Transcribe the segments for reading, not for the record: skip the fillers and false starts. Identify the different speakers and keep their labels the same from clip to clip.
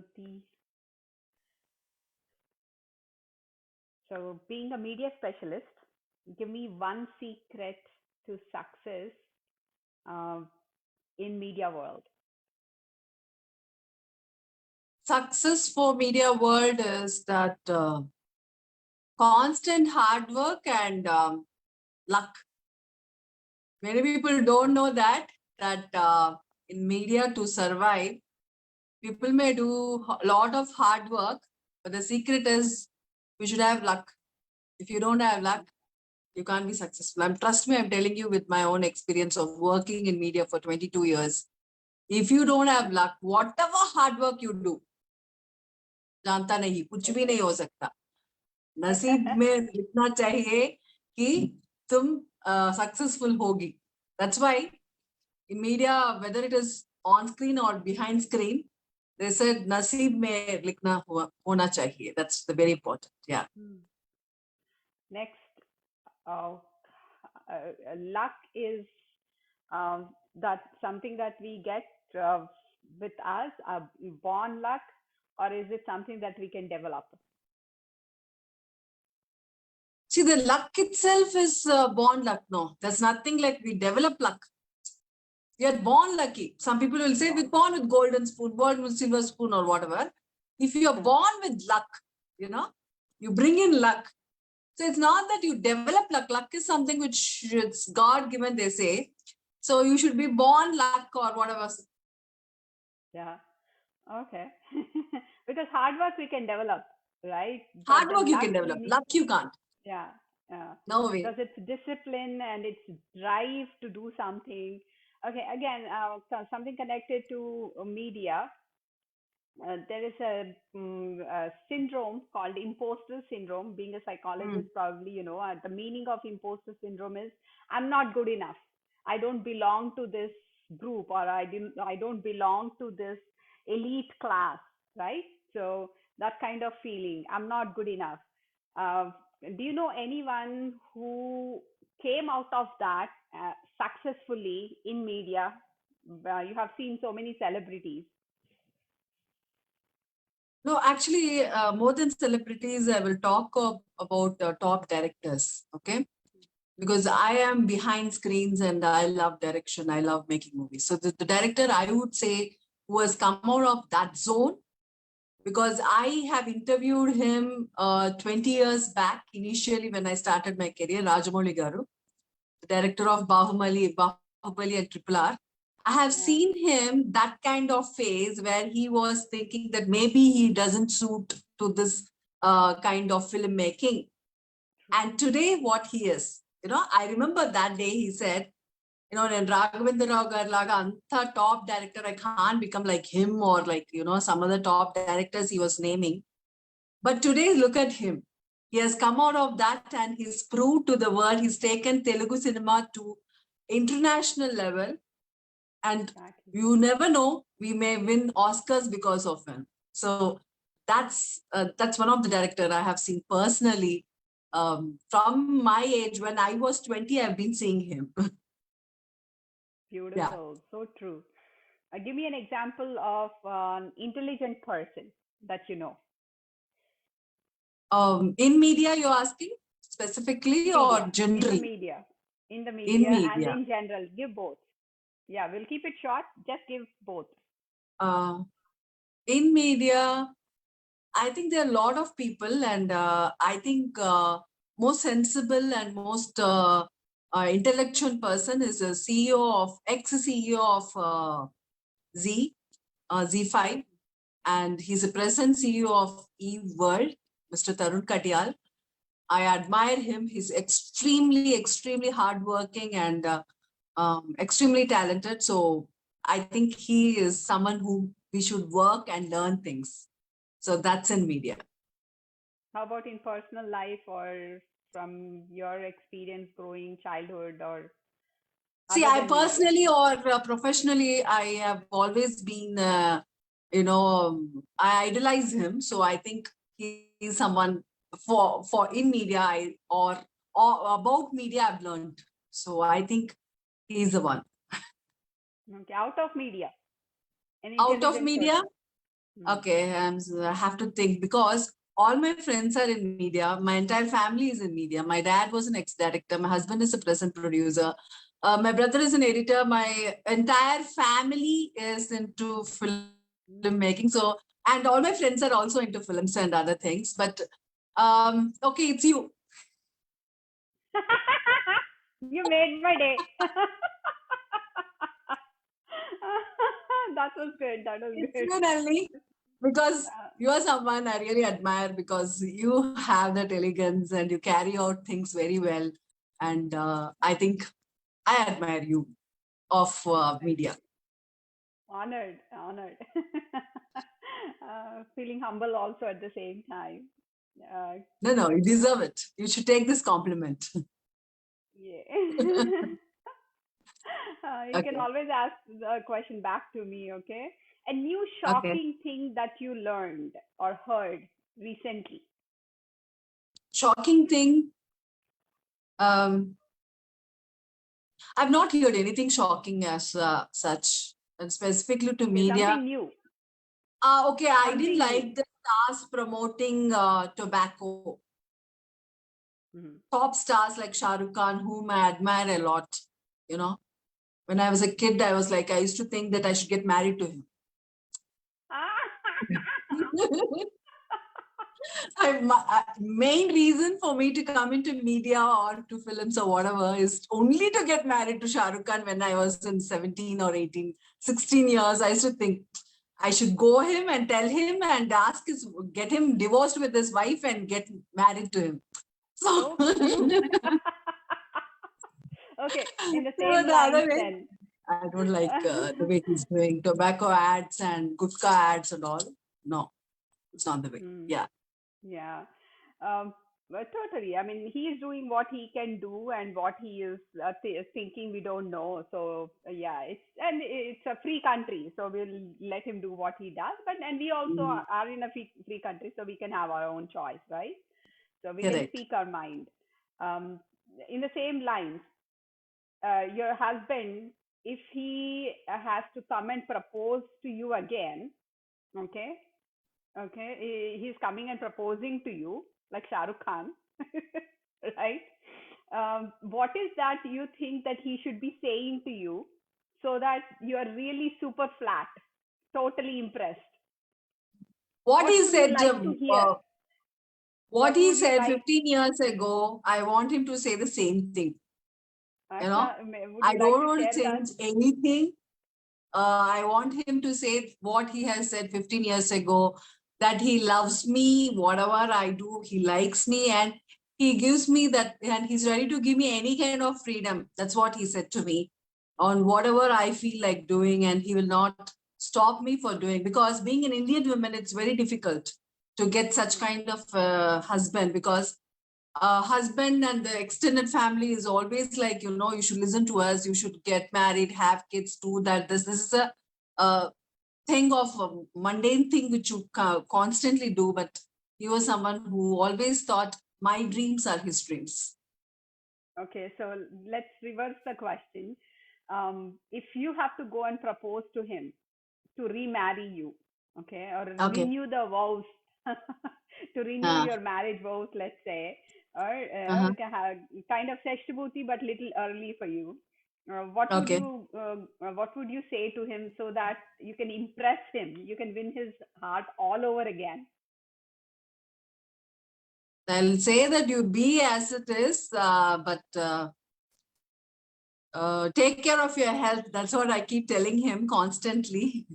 Speaker 1: Shruti. So, being a media specialist, give me one secret to success uh, in media world.
Speaker 2: Success for media world is that constant hard work and luck. Many people don't know that in media to survive, people may do a lot of hard work, but the secret is we should have luck. If you don't have luck, you can't be successful. Trust me, I'm telling you with my own experience of working in media for 22 years. If you don't have luck, whatever hard work you do, जानता नहीं कुछ भी नहीं हो सकता. नसीब में लिखना चाहिए कि तुम successful होगी. That's why in media, whether it is on screen or behind screen, they said नसीब में लिखना होना चाहिए. That's the very important. Yeah.
Speaker 1: Next, luck is that something that we get with us, born luck, or is it something that we can develop?
Speaker 2: See, the luck itself is born luck. No, there's nothing like we develop luck. We are born lucky. Some people will say we're born with golden spoon, born with silver spoon or whatever. If you are born with luck, you bring in luck. So it's not that you develop luck. Luck is something which it's God given, they say. So you should be born luck or whatever.
Speaker 1: Yeah. Okay. Because hard work we can develop, right?
Speaker 2: Hard work you can develop. Luck you can't.
Speaker 1: Yeah.
Speaker 2: No way.
Speaker 1: Because it's discipline and it's drive to do something. Okay. Again, something connected to media. There is a syndrome called imposter syndrome. Being a psychologist, probably the meaning of imposter syndrome is I'm not good enough. I don't belong to this group, or I don't belong to this elite class, right? So that kind of feeling, I'm not good enough. Do you know anyone who came out of that successfully in media? You have seen so many celebrities.
Speaker 2: No, actually, more than celebrities, I will talk about top directors, okay? Because I am behind screens and I love direction. I love making movies. So the director, I would say, who has come out of that zone, because I have interviewed him 20 years back, initially when I started my career, Rajamouli Garu, the director of Bahubali and Triple R. I have seen him that kind of phase where he was thinking that maybe he doesn't suit to this kind of filmmaking. And today what he is, I remember that day he said, and Raghavendra Rao Garlaga, Anta top director, I can't become like him or like, some other top directors he was naming. But today, look at him. He has come out of that and he's proved to the world, he's taken Telugu cinema to international level. And you never know, we may win Oscars because of him. So that's one of the directors I have seen personally. From my age, when I was 20, I've been seeing him.
Speaker 1: Beautiful. Yeah. So true. Give me an example of an intelligent person that you know.
Speaker 2: In media, you're asking specifically or generally?
Speaker 1: In the media and in general. Give both. Yeah, we'll keep it short. Just give both.
Speaker 2: In media, I think there are a lot of people, and I think most sensible and most intellectual person is a ex-CEO of Z5, and he's a present CEO of Eve World, Mr. Tarun Katyal. I admire him. He's extremely, extremely hardworking and extremely talented. So I think he is someone who we should work and learn things. So that's in media.
Speaker 1: How about in personal life or from your experience growing childhood or?
Speaker 2: See, I personally or professionally, I have always been, I idolize him. So I think he is someone for in media or about media I've learned. So I think he's the one.
Speaker 1: Okay, out of media.
Speaker 2: Out of media? Okay, I have to think because all my friends are in media. My entire family is in media. My dad was an ex-director. My husband is a present producer. My brother is an editor. My entire family is into filmmaking. So, and all my friends are also into films and other things. But okay, it's you.
Speaker 1: You made my day. That was good. That was
Speaker 2: It's
Speaker 1: good.
Speaker 2: you, Nalini, because
Speaker 1: Uh,
Speaker 2: you are someone I really admire because you have that elegance and you carry out things very well. And I think I admire you of media.
Speaker 1: honored, honored. Feeling humble also at the same time. Uh,
Speaker 2: No, no, you deserve it. You should take this compliment.
Speaker 1: yeah. You can
Speaker 2: Okay.
Speaker 1: always ask the question back to me, okay? A new
Speaker 2: Okay.
Speaker 1: shocking thing that you learned or heard recently.
Speaker 2: Shocking thing. Um, I've not heard anything shocking as such, and specifically to
Speaker 1: Okay,
Speaker 2: media.
Speaker 1: something new.
Speaker 2: Okay, I didn't
Speaker 1: Something new.
Speaker 2: like the stars promoting tobacco.
Speaker 1: Mhm.
Speaker 2: Top stars like Shah Rukh Khan, whom I admire a lot. You know, when I was a kid, I was like, I used to think that I should get married to him. Main reason for me to come into media or to films or whatever is only to get married to Shah Rukh Khan when I was in 17 or 18, 16 years. I used to think I should go him and tell him and get him divorced with his wife and get married to him. So,
Speaker 1: So cute. Okay, in the
Speaker 2: so
Speaker 1: same
Speaker 2: the
Speaker 1: lines
Speaker 2: other way,
Speaker 1: then.
Speaker 2: I don't like the way he's doing tobacco ads and gutka ads and all. No, it's not the way.
Speaker 1: Hmm.
Speaker 2: Yeah,
Speaker 1: Yeah. But totally. I mean, he is doing what he can do and what he is thinking we don't know. So yeah, it's a free country, so we'll let him do what he does. But and we also
Speaker 2: mm,
Speaker 1: are in a free country, so we can have our own choice, right? So we can
Speaker 2: correct.
Speaker 1: speak our mind. Um, in the same lines, your husband, if he has to come and propose to you again, okay, okay, he's coming and proposing to you like Shah Rukh Khan, right? What is that you think that he should be saying to you so that you are really super flat, totally impressed?
Speaker 2: What
Speaker 1: What
Speaker 2: he
Speaker 1: would you
Speaker 2: said,
Speaker 1: like to hear?
Speaker 2: what
Speaker 1: What
Speaker 2: he
Speaker 1: would you
Speaker 2: said
Speaker 1: like?
Speaker 2: 15 years ago, I want him to say the same thing. You know,
Speaker 1: Would
Speaker 2: I
Speaker 1: you like
Speaker 2: don't
Speaker 1: to
Speaker 2: want to
Speaker 1: share that?
Speaker 2: change anything. I want him to say what he has said 15 years ago, that he loves me, whatever I do, he likes me, and he gives me that, and he's ready to give me any kind of freedom. That's what he said to me on whatever I feel like doing, and he will not stop me for doing. Because being an Indian woman, it's very difficult to get such kind of husband because husband and the extended family is always like, you should listen to us, you should get married, have kids, do that. This is a thing of a mundane thing which you constantly do. But he was someone who always thought my dreams are his dreams.
Speaker 1: Okay, so let's reverse the question. If you have to go and propose to him to remarry you, okay, or
Speaker 2: Okay.
Speaker 1: renew the vows, to renew
Speaker 2: Uh,
Speaker 1: your marriage vows, let's say, or
Speaker 2: uh-huh.
Speaker 1: kind of Seshtabuti, but little early for you.
Speaker 2: Okay.
Speaker 1: What would you say to him so that you can impress him, you can win his heart all over again?
Speaker 2: I'll say that you be as it is, but take care of your health. That's what I keep telling him constantly.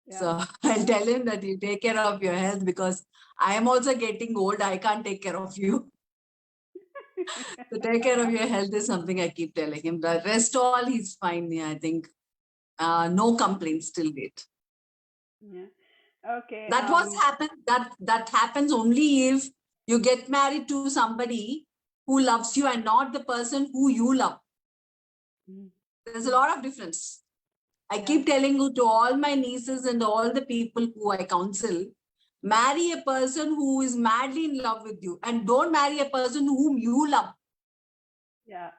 Speaker 1: Yeah.
Speaker 2: So I'll tell him that you take care of your health because I am also getting old. I can't take care of you. So take care of your health is something I keep telling him. The rest all he's fine. Yeah, I think no complaints till date.
Speaker 1: Yeah. Okay.
Speaker 2: That was happen. That happens only if you get married to somebody who loves you and not the person who you love.
Speaker 1: Mm,
Speaker 2: There's a lot of difference. I
Speaker 1: yeah.
Speaker 2: keep telling you to all my nieces and all the people who I counsel, marry a person who is madly in love with you and don't marry a person whom you love,
Speaker 1: Yeah.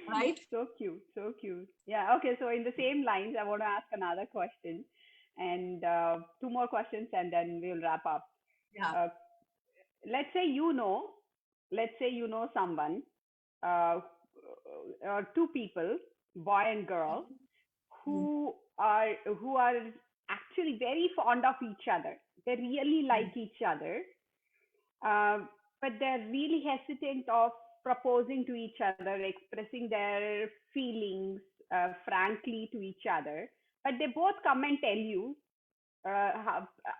Speaker 2: right?
Speaker 1: So cute, so cute. Yeah, okay. So in the same lines, I want to ask another question. And two more questions, and then we'll wrap up.
Speaker 2: Yeah.
Speaker 1: Uh, let's say someone, uh, two people, boy and girl,
Speaker 2: Mm.
Speaker 1: who are actually very fond of each other. They really like each other, um, but they're really hesitant of proposing to each other, expressing their feelings frankly to each other. But they both come and tell you,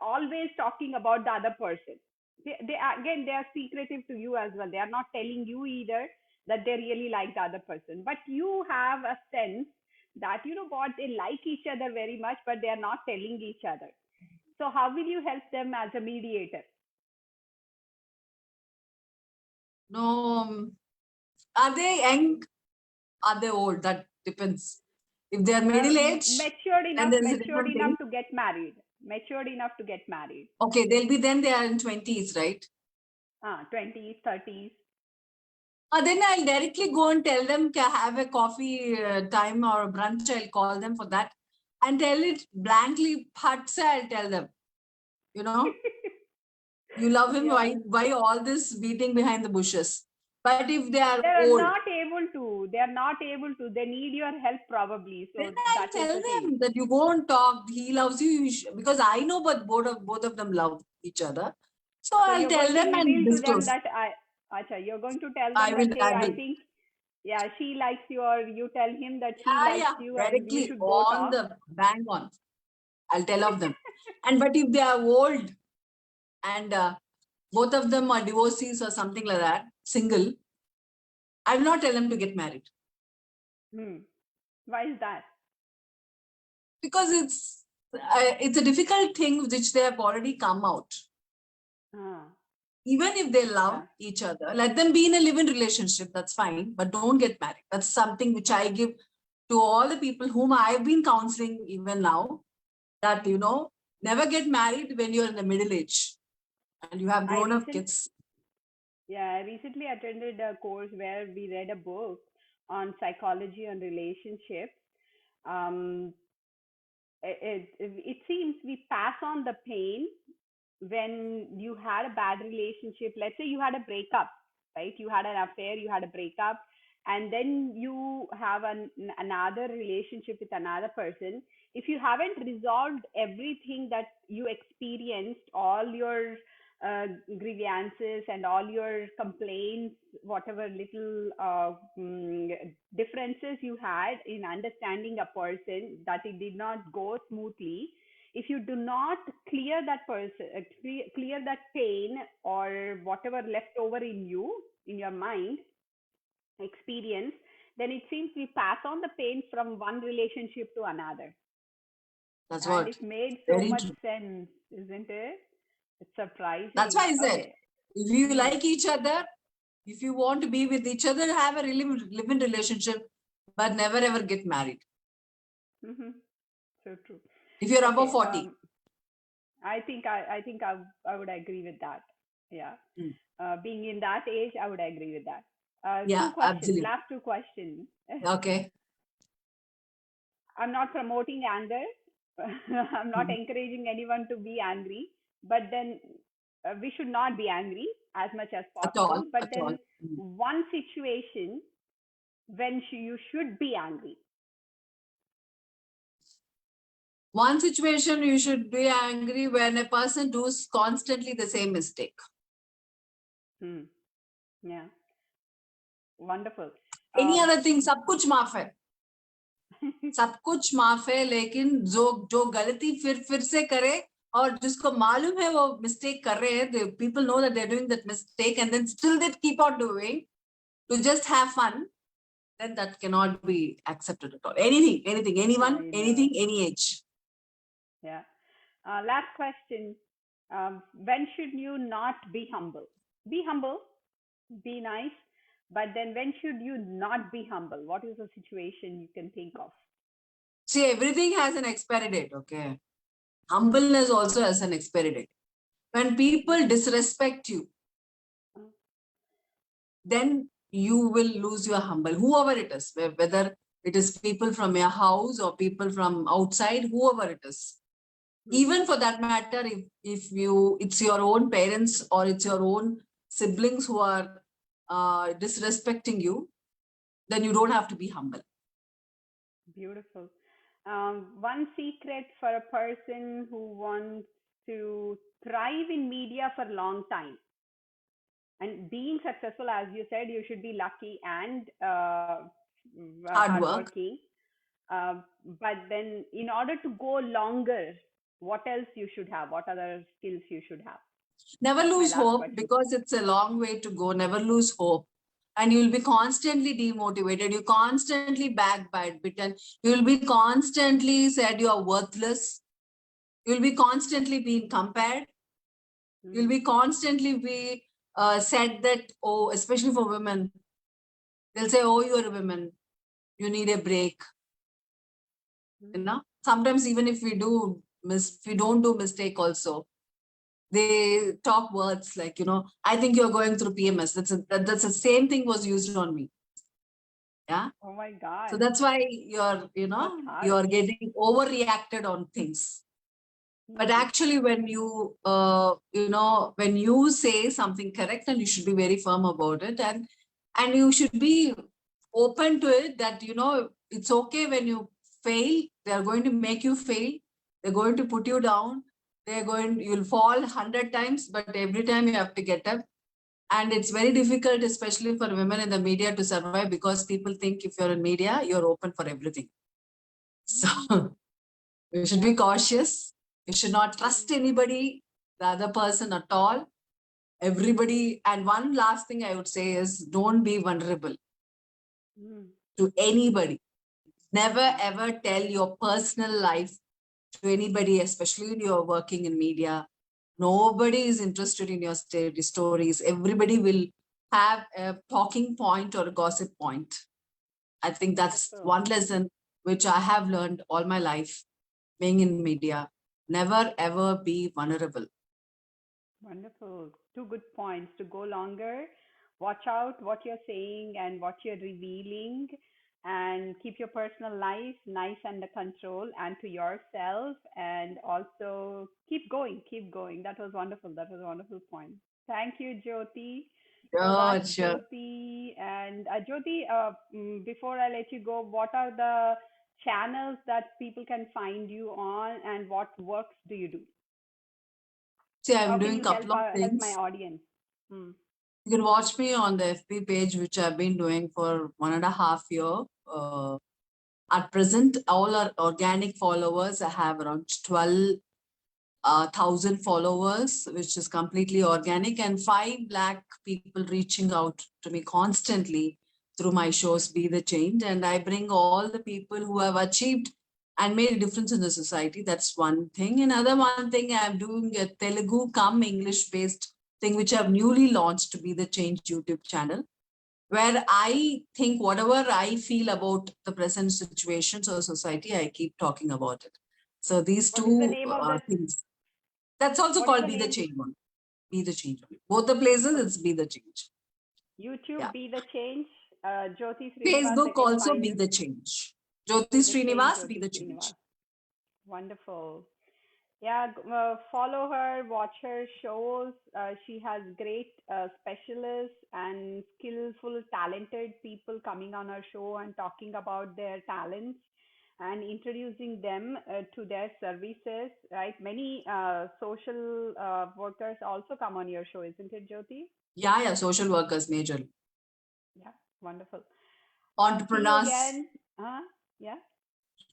Speaker 1: always talking about the other person. They are secretive to you as well. They are not telling you either that they really like the other person, but you have a sense that, you know what, they like each other very much, but they are not telling each other. So how will you help them as a mediator?
Speaker 2: No, are they young? Are they old? That depends. If they are middle age,
Speaker 1: Matured
Speaker 2: then
Speaker 1: enough,
Speaker 2: there is a
Speaker 1: matured
Speaker 2: different thing.
Speaker 1: enough to get married. Matured enough to get married.
Speaker 2: Okay, they are in 20s, right?
Speaker 1: 20s, 30s.
Speaker 2: Then I'll directly go and tell them to have a coffee time or a brunch. I'll call them for that and tell it blankly. Patsa, I'll tell them, you know, you love him.
Speaker 1: Yeah.
Speaker 2: Why all this beating behind the bushes? But if they are
Speaker 1: They're
Speaker 2: old,
Speaker 1: not able to. They're not able to. They need your help probably.
Speaker 2: then
Speaker 1: So
Speaker 2: I'll
Speaker 1: that is
Speaker 2: tell
Speaker 1: the thing.
Speaker 2: them that you go and talk. He loves you, because I know, but both of them love each other. So
Speaker 1: So
Speaker 2: I'll
Speaker 1: you're
Speaker 2: tell
Speaker 1: going to
Speaker 2: them and
Speaker 1: reveal to them
Speaker 2: disclose.
Speaker 1: that Acha, you're going to tell
Speaker 2: I
Speaker 1: them
Speaker 2: will.
Speaker 1: that, hey,
Speaker 2: I
Speaker 1: I
Speaker 2: will.
Speaker 1: think, yeah, she likes you, or you tell him that she
Speaker 2: Yeah,
Speaker 1: likes
Speaker 2: yeah,
Speaker 1: you and you
Speaker 2: directly
Speaker 1: should go
Speaker 2: on
Speaker 1: talk.
Speaker 2: the bang on. I'll tell of them. And but if they are old and both of them are divorcees or something like that, single, I will not tell them to get married
Speaker 1: Hmm. Why is that?
Speaker 2: because it's a difficult thing which they have already come out.
Speaker 1: Ah,
Speaker 2: Even if they love
Speaker 1: yeah.
Speaker 2: each other, let them be in a live-in relationship. That's fine, but don't get married. That's something which I give to all the people whom I've been counseling even now. That never get married when you're in the middle age and you have
Speaker 1: I
Speaker 2: grown up
Speaker 1: recent
Speaker 2: kids.
Speaker 1: Yeah, I recently attended a course where we read a book on psychology and relationships. Um, it seems we pass on the pain when you had a bad relationship. Let's say you had a breakup, right? You had an affair, you had a breakup, and then you have another relationship with another person. If you haven't resolved everything that you experienced, all your grievances and all your complaints, whatever little differences you had in understanding a person, that it did not go smoothly, if you do not clear that person, clear that pain or whatever left over in you, in your mind experience, then it seems we pass on the pain from one relationship to another.
Speaker 2: That's
Speaker 1: And
Speaker 2: what.
Speaker 1: it made so
Speaker 2: Very
Speaker 1: much
Speaker 2: true.
Speaker 1: sense, isn't it? It's
Speaker 2: That's
Speaker 1: surprising.
Speaker 2: why I said,
Speaker 1: Okay.
Speaker 2: if you
Speaker 1: Hmm.
Speaker 2: like each other, if you want to be with each other, have a really live-in relationship, but never ever get married.
Speaker 1: Mm-hmm. So true.
Speaker 2: If you're above
Speaker 1: Okay.
Speaker 2: 40.
Speaker 1: I would agree with that. Yeah.
Speaker 2: Mm.
Speaker 1: Being in that age, I would agree with that. Two
Speaker 2: Yeah,
Speaker 1: questions,
Speaker 2: absolutely.
Speaker 1: last two questions.
Speaker 2: Okay.
Speaker 1: I'm not promoting anger. I'm not
Speaker 2: Mm.
Speaker 1: encouraging anyone to be angry, but then we should not be angry as much as
Speaker 2: At all.
Speaker 1: possible. But
Speaker 2: At all.
Speaker 1: then
Speaker 2: Mm.
Speaker 1: one situation when you should be angry.
Speaker 2: One situation you should be angry when a person does constantly the same mistake.
Speaker 1: Hmm. Yeah. Wonderful.
Speaker 2: Any
Speaker 1: Um,
Speaker 2: other thing, सब कुछ माफ है. सब कुछ माफ है, लेकिन जो गलती फिर से करे और जिसको मालूम है वो मिस्टेक कर रहे हैं, the people know that they're doing that mistake and then still they keep on doing to just have fun, then that cannot be accepted at all. Anything, anyone,
Speaker 1: I know.
Speaker 2: anything, any age.
Speaker 1: Yeah. Last question. When should you not be humble? Be humble, be nice, but then when should you not be humble? What is the situation you can think of?
Speaker 2: See, everything has an expiry date, okay? Humbleness also has an expiry date. When people disrespect you, then you will lose your humble, whoever it is, whether it is people from your house or people from outside, whoever it is. Even for that matter, if you it's your own parents or it's your own siblings who are disrespecting you, then you don't have to be humble.
Speaker 1: Beautiful. One secret for a person who wants to thrive in media for a long time and being successful, as you said, you should be lucky and
Speaker 2: Hard work.
Speaker 1: hardworking. Uh, but then, in order to go longer, what else you should have? What other skills you should have?
Speaker 2: Never
Speaker 1: That's my
Speaker 2: lose
Speaker 1: last
Speaker 2: hope,
Speaker 1: question.
Speaker 2: because it's a long way to go. Never lose hope. And you'll be constantly demotivated. You constantly backbitten. You'll be constantly said you are worthless. You'll be constantly being compared. You'll be constantly be said that, oh, especially for women, they'll say, oh, you're a woman. You need a break. Sometimes even if we don't do mistake also, they talk words like, I think you're going through PMS. That's the same thing was used on me. Yeah.
Speaker 1: Oh my God.
Speaker 2: So that's why
Speaker 1: That's harsh.
Speaker 2: you're getting overreacted on things. But actually, when when you say something correct, and you should be very firm about it, and you should be open to it, that it's okay when you fail. They are going to make you fail. They're going to put you down. You'll fall 100 times, but every time you have to get up. And it's very difficult, especially for women in the media, to survive, because people think if you're in media, you're open for everything. So you should be cautious. You should not trust anybody, the other person at all. Everybody. And one last thing I would say is, don't be vulnerable to anybody. Never ever tell your personal life to anybody, especially when you're working in media. Nobody is interested in your stories. Everybody will have a talking point or a gossip point. I think that's one lesson which I have learned all my life being in media. Never ever be vulnerable.
Speaker 1: Wonderful. Two good points. To go longer, watch out what you're saying and what you're revealing, and keep your personal life nice under control and to yourself, and also keep going, keep going. That was wonderful. That was a wonderful point. Thank you, Jyoti. So
Speaker 2: Oh,
Speaker 1: that's
Speaker 2: sure.
Speaker 1: Jyoti. And Jyoti, before I let you go, what are the channels that people can find you on, and what works do you do?
Speaker 2: See,
Speaker 1: How
Speaker 2: I'm
Speaker 1: can
Speaker 2: doing
Speaker 1: you
Speaker 2: a couple of
Speaker 1: help my
Speaker 2: things.
Speaker 1: audience? Hmm.
Speaker 2: You can watch me on the FB page, which I've been doing for 1.5 years. At present, all our organic followers, I have around 12,000 followers, which is completely organic, and 5 lakh people reaching out to me constantly through my shows, Be the Change. And I bring all the people who have achieved and made a difference in the society. That's one thing. Another one thing, I'm doing a Telugu come English based thing, which I've newly launched, to Be the Change YouTube channel, where I think whatever I feel about the present situations or society, I keep talking about it. So these
Speaker 1: What is the
Speaker 2: two
Speaker 1: name of that?
Speaker 2: things. That's also
Speaker 1: What is
Speaker 2: called
Speaker 1: the
Speaker 2: Be the
Speaker 1: name?
Speaker 2: Change one. Be the Change one. Both the places,
Speaker 1: So
Speaker 2: it's Be the Change.
Speaker 1: YouTube,
Speaker 2: Yeah.
Speaker 1: Be the Change. Jyoti Srinivas, they
Speaker 2: Facebook
Speaker 1: can
Speaker 2: also
Speaker 1: find
Speaker 2: Be
Speaker 1: you.
Speaker 2: the Change. Jyoti
Speaker 1: Be the Change,
Speaker 2: Srinivas, Be
Speaker 1: Jyoti
Speaker 2: the Change.
Speaker 1: Srinivas. Wonderful. Yeah, follow her, watch her shows. She has great specialists and skillful, talented people coming on her show and talking about their talents and introducing them to their services, right? Many social workers also come on your show, isn't it, Jyoti?
Speaker 2: Yeah, social workers majorly.
Speaker 1: Yeah, wonderful. See you
Speaker 2: Entrepreneurs.
Speaker 1: again. Yeah.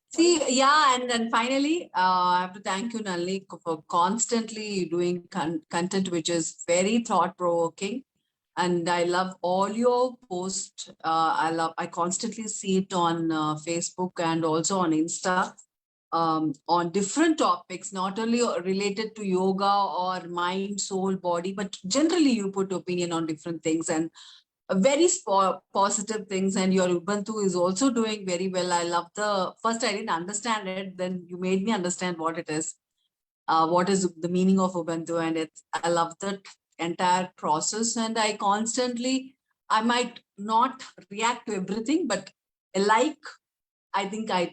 Speaker 2: See, yeah, and then finally, I have to thank you, Nalini, for constantly doing content which is very thought-provoking. And I love all your posts. I constantly see it on Facebook and also on Insta, on different topics, not only related to yoga or mind, soul, body, but generally you put opinion on different things, and very positive things. And your Ubuntu is also doing very well. I love first I didn't understand it, then you made me understand what it is, what is the meaning of Ubuntu, and I love that entire process. And I might not react to everything, but like I think I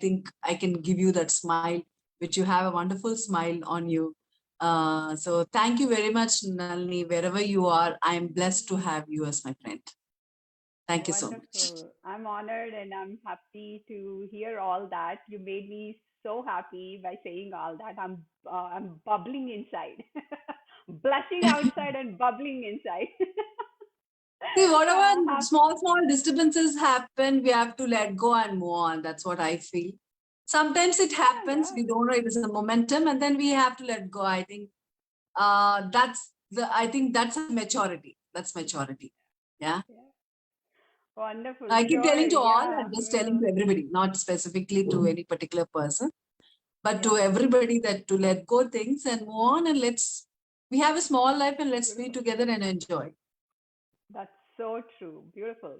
Speaker 2: can give you that smile which you have a wonderful smile on you. So thank you very much, Nalini. Wherever you are, I am blessed to have you as my friend. Thank you so much.
Speaker 1: Wonderful. I'm honored and I'm happy to hear all that. You made me so happy by saying all that. I'm bubbling inside, blushing outside and bubbling inside.
Speaker 2: See, whatever
Speaker 1: Hap-
Speaker 2: small disturbances happen, we have to let go and move on. That's what I feel. Sometimes it
Speaker 1: yeah,
Speaker 2: happens,
Speaker 1: yeah,
Speaker 2: we don't know it is a momentum, and then we have to let go. I think I think that's a maturity. That's maturity. Yeah.
Speaker 1: yeah. Wonderful.
Speaker 2: I keep telling
Speaker 1: Sure.
Speaker 2: to all,
Speaker 1: Yeah,
Speaker 2: I'm just telling
Speaker 1: we'll.
Speaker 2: to everybody, not specifically to any particular person, but to
Speaker 1: Yeah,
Speaker 2: everybody that to let go things and move on, and we have a small life and let's be
Speaker 1: beautiful.
Speaker 2: together and enjoy.
Speaker 1: That's so true. Beautiful.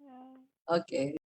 Speaker 1: Yeah.
Speaker 2: Okay.